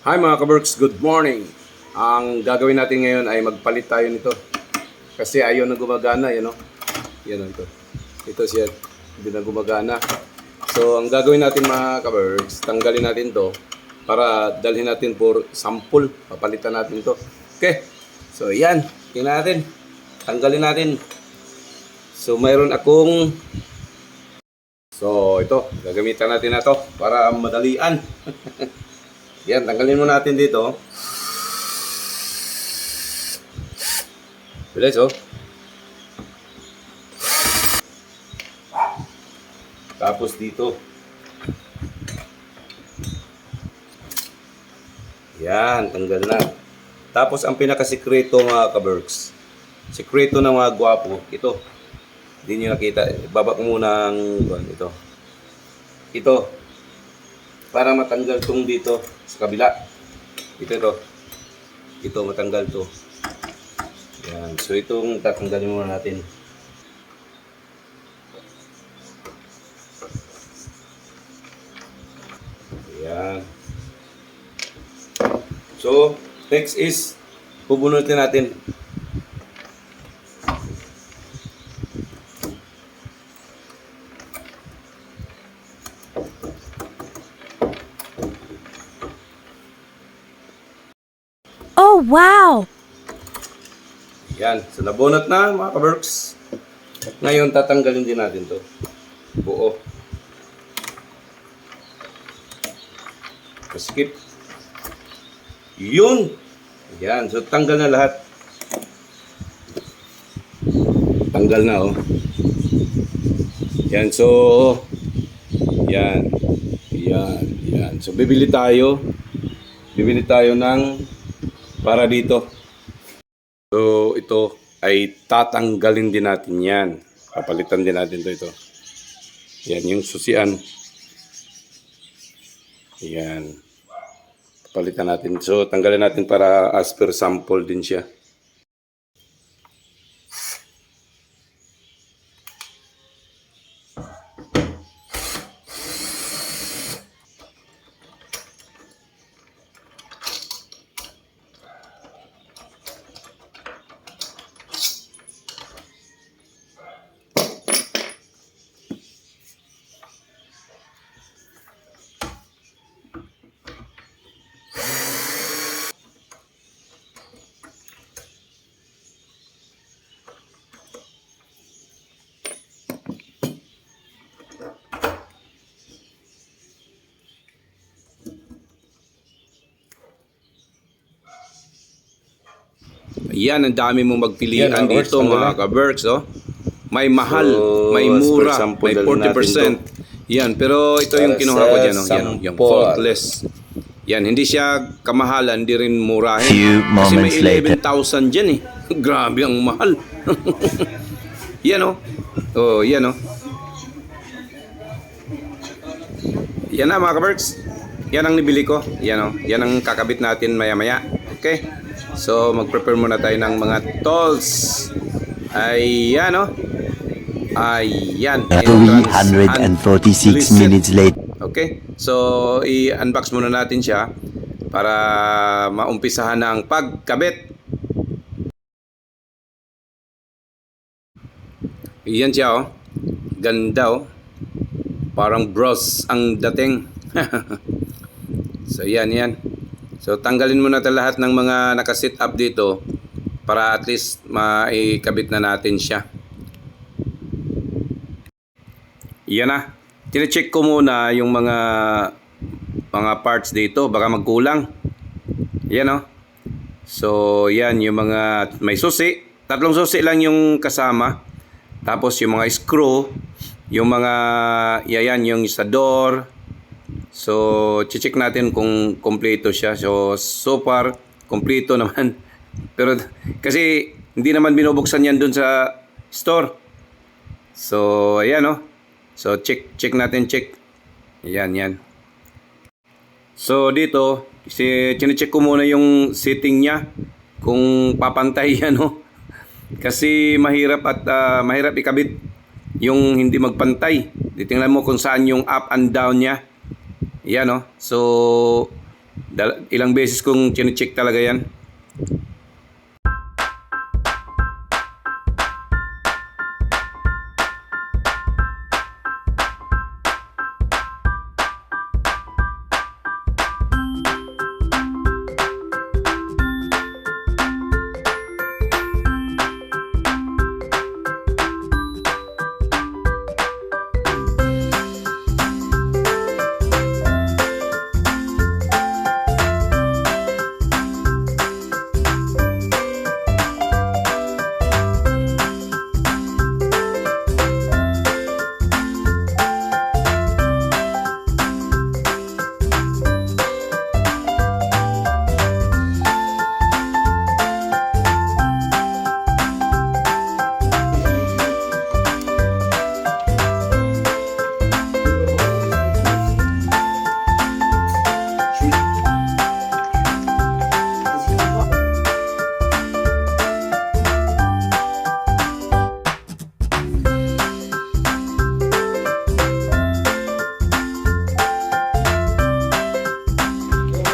Hi mga kaberks, good morning. Ang gagawin natin ngayon ay magpalit tayo nito. Kasi ayaw na gumagana, yan o. Yan o ito. Ito siya, hindi na gumagana. So ang gagawin natin mga kaberks, tanggalin natin to para dalhin natin for sample. Papalitan natin to. Okay, so yan, tingnan natin. Tanggalin natin. So mayroon akong ito, gagamitan natin na to para madalian. Yan, tanggalin mo natin dito. Bilis, oh. Tapos dito. Yan, tanggal na. Tapos ang pinakasikreto mga kaberks. Sikreto ng mga gwapo, ito. Hindi nyo nakita. Baba ko muna ang ito. Ito. Para matanggal tong dito sa kabila. Ito matanggal to. Yan. So itong tatanggalin muna natin. Yan. So next is pubunutin natin. Oh, wow! Yan. So nabunot na mga kaberks. Ngayon tatanggalin din natin to. Buo. Skip. Yun. Yan. So tanggal na lahat. Tanggal na oh. Yan. So yan. Yan. So bibili tayo. Bibili tayo ng para dito. So ito ay tatanggalin din natin yan. Papalitan din natin ito. Yan yung susian. Yan. Papalitan natin. So tanggalin natin para as per sample din siya. Yan, ang dami mong magpilian yan, dito mga kaberks. Oh. May mahal, may mura, may 40%. Yan, pero ito yung kinuha ko dyan. Oh. Yan, yung faultless. Yan, hindi siya kamahalan, hindi rin murahin. Kasi may 11,000 dyan eh. Grabe ang mahal. Yan oh. Oh, yan oh. Yan na mga kaberks. Yan ang nibili ko. Yan oh. Yan ang kakabit natin maya-maya. Okay? So, mag-prepare muna tayo ng mga tools. Ayan, oh. Ayan. 346 minutes later. Okay. So, i-unbox muna natin siya para maumpisahan ang pagkabit. Ayan siya, oh. Ganda, oh. Parang bros ang dating. So, yan. So tanggalin muna natin lahat ng mga naka-sit up dito para at least maikabit na natin siya. Yan na. Tine-check ko muna yung mga parts dito, baka magkulang. Yan oh. So yan yung mga may susi. 3 susi lang yung kasama. Tapos yung mga screw, yung mga yan yung sa door. So, check natin kung kompleto siya. So far, kompleto naman. Pero, kasi, hindi naman binubuksan yan dun sa store. So, ayan o. So, check natin. Ayan. So, dito, chinecheck ko muna yung setting niya. Kung papantay yan o. Kasi, mahirap ikabit yung hindi magpantay. Titingnan mo kung saan yung up and down niya. Yan oh. So Ilang beses kong chine-check talaga yan.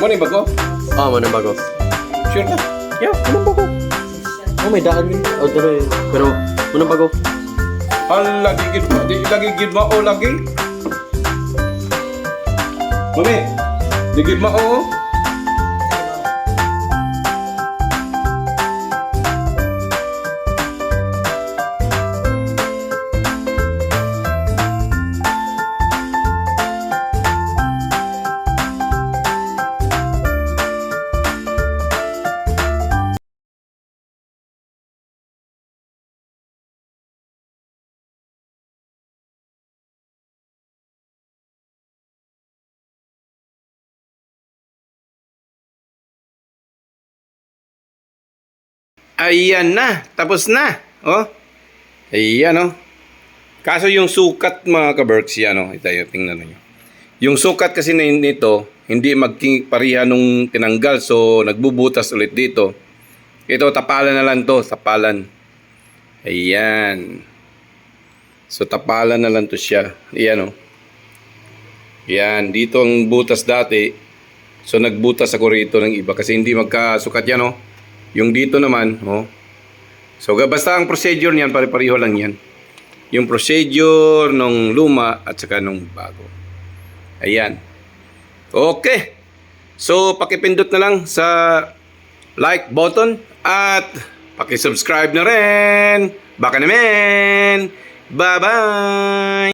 Mo ni bago? Oo, man ang bago. Sure ka? Yeah, man ang bago. Oh, may daan yun. Oh, pero, man ang bago. Lagi gid mo, di lagi gid mo o lagi. Mami, di gid mo o. Ayan na, tapos na. Oh. Ayan oh. Kaso yung sukat mga ka-Berks, yan oh. Ito, tingnan niyo. Yung sukat kasi nito, hindi magpareha nung tinanggal. So, nagbubutas ulit dito. Ito, tapalan na lang to. Tapalan. Ayan. So, tapalan na lang to siya. Ayan oh. Ayan. Dito ang butas dati. So, nagbutas ako rito ng iba. Kasi hindi magkasukat yan oh. Yung dito naman, oh. So, basta ang procedure niyan, pare-pareho lang yan. Yung procedure nung luma at saka nung bago. Ayan. Okay. So, pakipindot na lang sa like button at pakisubscribe na rin. Baka naman. Bye-bye.